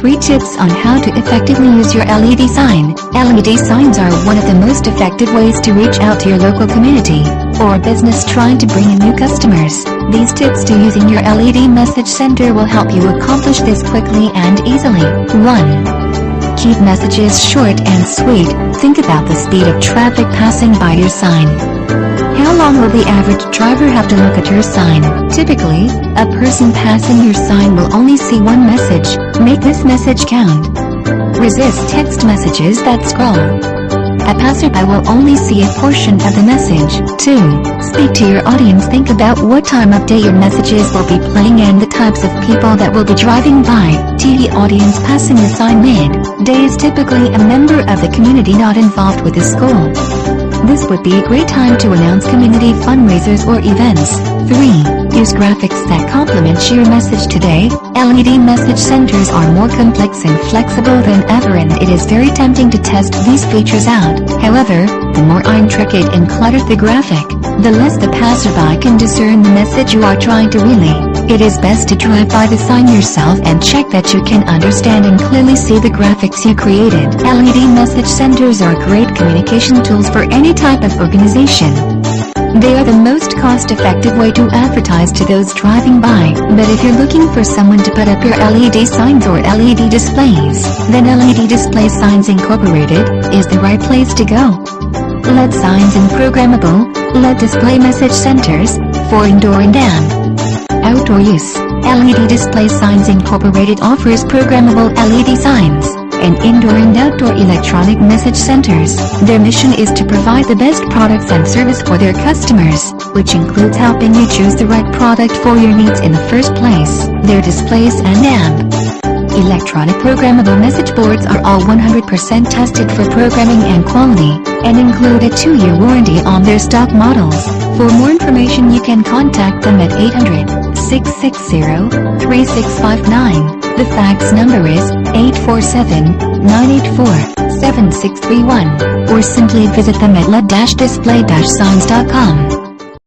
3 tips on how to effectively use your LED sign. LED signs are one of the most effective ways to reach out to your local community or business trying to bring in new customers. These tips to using your LED message center will help you accomplish this quickly and easily. 1. Keep messages short and sweet. Think about the speed of traffic passing by your sign. How long will the average driver have to look at your sign? Typically, a person passing your sign will only see one message. Make this message count. Resist text messages that scroll. A passerby will only see a portion of the message. 2. Speak to your audience. Think about what time of day your messages will be playing and the types of people that will be driving by. TV audience passing the sign mid-day is typically a member of the community not involved with the school. This would be a great time to announce community fundraisers or events. 3. Use graphics that complement your message today. LED message centers are more complex and flexible than ever, and it is very tempting to test these features out. However, the more intricate and cluttered the graphic, the less the passerby can discern the message you are trying to relay. It is best to drive by the sign yourself and check that you can understand and clearly see the graphics you created. LED message centers are great communication tools for any type of organization. They are the most cost-effective way to advertise to those driving by. But if you're looking for someone to put up your LED signs or LED displays, then LED Display Signs Incorporated is the right place to go. LED signs and programmable LED display message centers for indoor and outdoor use. LED Display Signs Incorporated offers programmable LED signs and indoor and outdoor electronic message centers. Their mission is to provide the best products and service for their customers, which includes helping you choose the right product for your needs in the first place. Their displays and electronic programmable message boards are all 100% tested for programming and quality, and include a 2-year warranty on their stock models. For more information you can contact them at 800-660-3659. The fax number is 847-984-7631, or simply visit them at led-display-signs.com.